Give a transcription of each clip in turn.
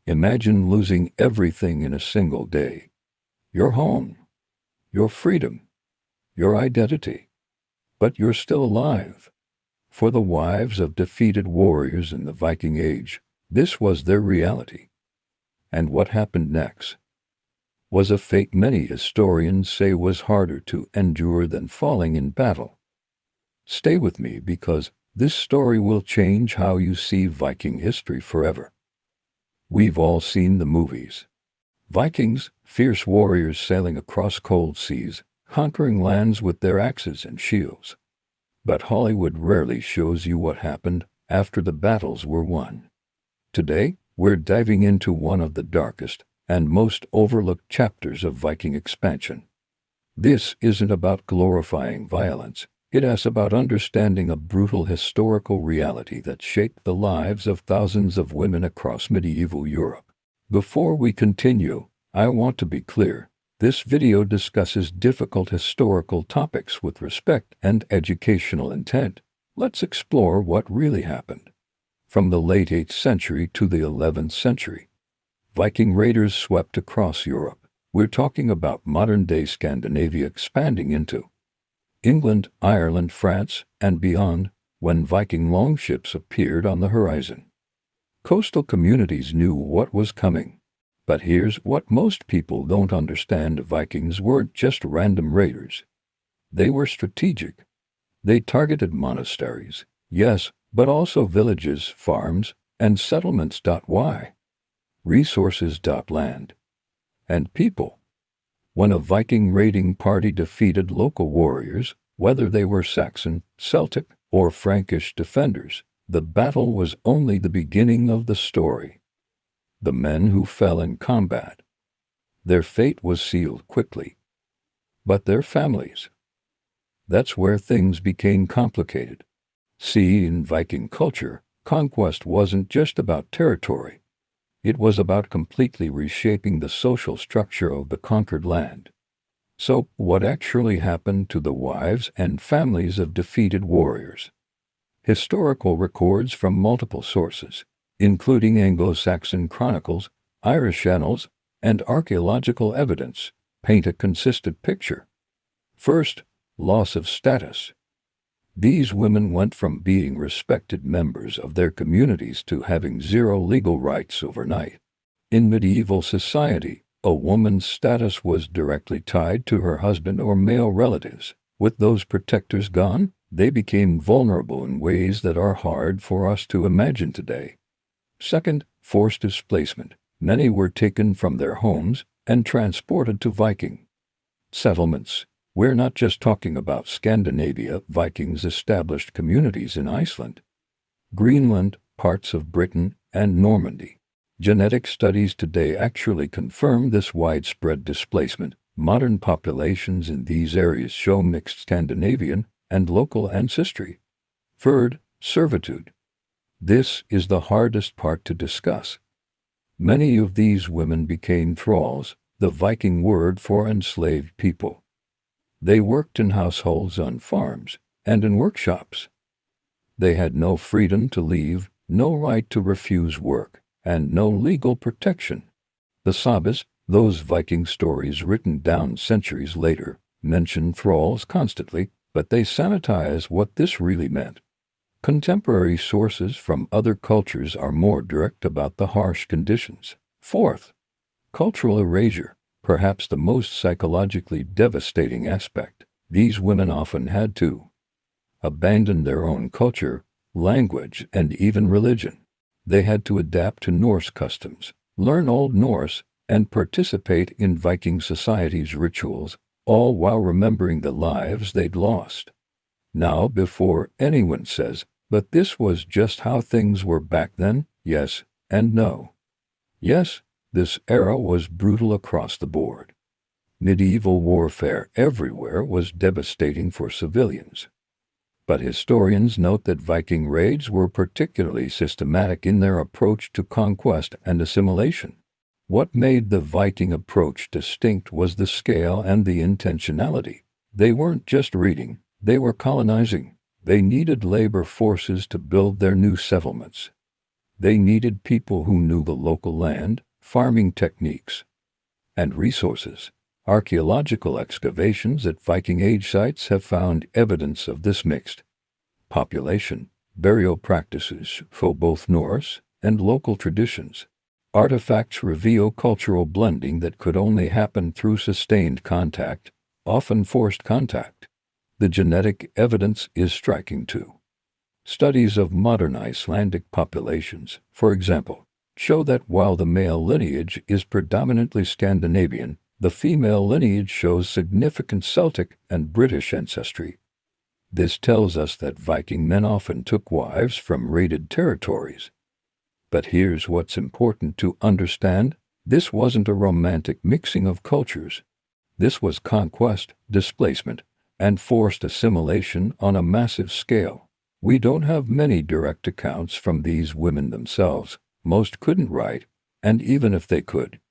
Imagine losing everything in a single day. Your home, your freedom, your identity. But you're still alive. For the wives of defeated warriors in the Viking Age, this was their reality. And what happened next was a fate many historians say was harder to endure than falling in battle. Stay with me because this story will change how you see Viking history forever. We've all seen the movies. Vikings, fierce warriors sailing across cold seas, conquering lands with their axes and shields. But Hollywood rarely shows you what happened after the battles were won. Today, we're diving into one of the darkest and most overlooked chapters of Viking expansion. This isn't about glorifying violence. It is about understanding a brutal historical reality that shaped the lives of thousands of women across medieval Europe. Before we continue, I want to be clear. This video discusses difficult historical topics with respect and educational intent. Let's explore what really happened. From the late 8th century to the 11th century, Viking raiders swept across Europe. We're talking about modern-day Scandinavia expanding into England, Ireland, France, and beyond, when Viking longships appeared on the horizon. Coastal communities knew what was coming. But here's what most people don't understand: Vikings weren't just random raiders. They were strategic. They targeted monasteries, yes, but also villages, farms, and settlements. Why? Resources. Land. And people. When a Viking raiding party defeated local warriors, whether they were Saxon, Celtic, or Frankish defenders, the battle was only the beginning of the story. The men who fell in combat, their fate was sealed quickly. But their families? That's where things became complicated. See, in Viking culture, conquest wasn't just about territory. It was about completely reshaping the social structure of the conquered land. So, what actually happened to the wives and families of defeated warriors? Historical records from multiple sources, including Anglo-Saxon chronicles, Irish annals, and archaeological evidence, paint a consistent picture. First, loss of status. These women went from being respected members of their communities to having zero legal rights overnight. In medieval society, a woman's status was directly tied to her husband or male relatives. With those protectors gone, they became vulnerable in ways that are hard for us to imagine today. Second, forced displacement. Many were taken from their homes and transported to Viking settlements. We're not just talking about Scandinavia. Vikings established communities in Iceland, Greenland, parts of Britain, and Normandy. Genetic studies today actually confirm this widespread displacement. Modern populations in these areas show mixed Scandinavian and local ancestry. Third, servitude. This is the hardest part to discuss. Many of these women became thralls, the Viking word for enslaved people. They worked in households, on farms, and in workshops. They had no freedom to leave, no right to refuse work, and no legal protection. The sagas, those Viking stories written down centuries later, mention thralls constantly, but they sanitize what this really meant. Contemporary sources from other cultures are more direct about the harsh conditions. Fourth, cultural erasure. Perhaps the most psychologically devastating aspect. These women often had to abandon their own culture, language, and even religion. They had to adapt to Norse customs, learn Old Norse, and participate in Viking society's rituals, all while remembering the lives they'd lost. Now, before anyone says, "But this was just how things were back then," yes and no. Yes, this era was brutal across the board. Medieval warfare everywhere was devastating for civilians. But historians note that Viking raids were particularly systematic in their approach to conquest and assimilation. What made the Viking approach distinct was the scale and the intentionality. They weren't just raiding, they were colonizing. They needed labor forces to build their new settlements. They needed people who knew the local land, farming techniques, and resources. Archaeological excavations at Viking Age sites have found evidence of this mixed population. Burial practices show both Norse and local traditions. Artifacts reveal cultural blending that could only happen through sustained contact, often forced contact. The genetic evidence is striking too. Studies of modern Icelandic populations, for example, show that while the male lineage is predominantly Scandinavian, the female lineage shows significant Celtic and British ancestry. This tells us that Viking men often took wives from raided territories. But here's what's important to understand. This wasn't a romantic mixing of cultures. This was conquest, displacement, and forced assimilation on a massive scale. We don't have many direct accounts from these women themselves. Most couldn't write, and even if they could,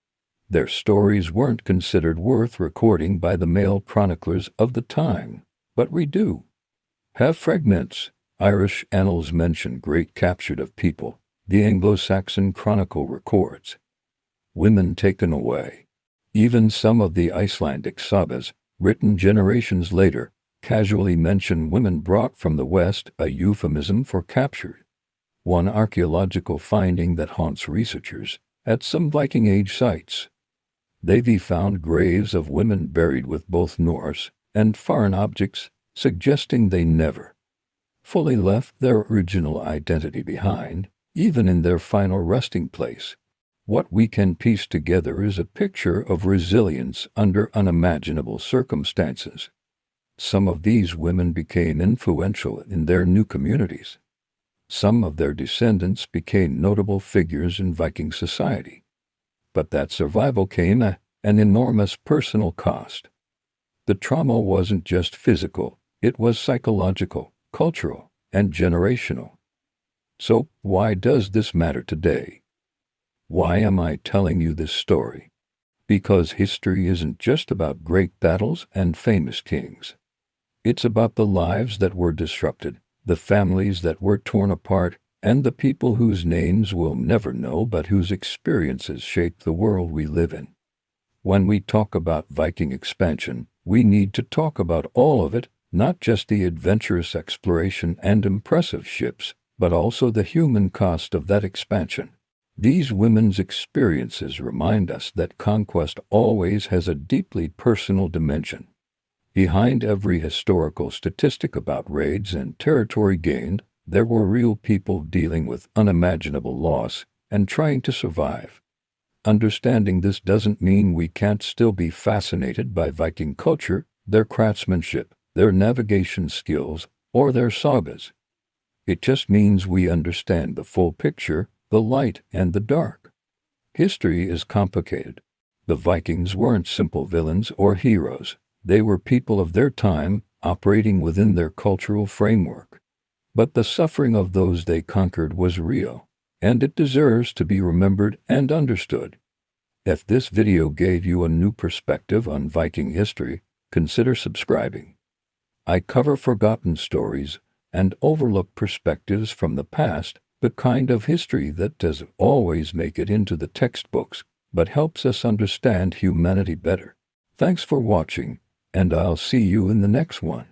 their stories weren't considered worth recording by the male chroniclers of the time. But we do have fragments. Irish annals mention great capture of people. The Anglo-Saxon Chronicle records women taken away. Even some of the Icelandic sagas, written generations later, casually mention women brought from the West, a euphemism for captured. One archaeological finding that haunts researchers at some Viking Age sites. They've found graves of women buried with both Norse and foreign objects, suggesting they never fully left their original identity behind, even in their final resting place. What we can piece together is a picture of resilience under unimaginable circumstances. Some of these women became influential in their new communities. Some of their descendants became notable figures in Viking society. But that survival came at an enormous personal cost. The trauma wasn't just physical, it was psychological, cultural, and generational. So, why does this matter today? Why am I telling you this story? Because history isn't just about great battles and famous kings. It's about the lives that were disrupted, the families that were torn apart, and the people whose names we'll never know but whose experiences shaped the world we live in. When we talk about Viking expansion, we need to talk about all of it, not just the adventurous exploration and impressive ships, but also the human cost of that expansion. These women's experiences remind us that conquest always has a deeply personal dimension. Behind every historical statistic about raids and territory gained, there were real people dealing with unimaginable loss and trying to survive. Understanding this doesn't mean we can't still be fascinated by Viking culture, their craftsmanship, their navigation skills, or their sagas. It just means we understand the full picture, the light and the dark. History is complicated. The Vikings weren't simple villains or heroes. They were people of their time, operating within their cultural framework. But the suffering of those they conquered was real, and it deserves to be remembered and understood. If this video gave you a new perspective on Viking history, consider subscribing. I cover forgotten stories and overlooked perspectives from the past, the kind of history that doesn't always make it into the textbooks, but helps us understand humanity better. Thanks for watching, and I'll see you in the next one.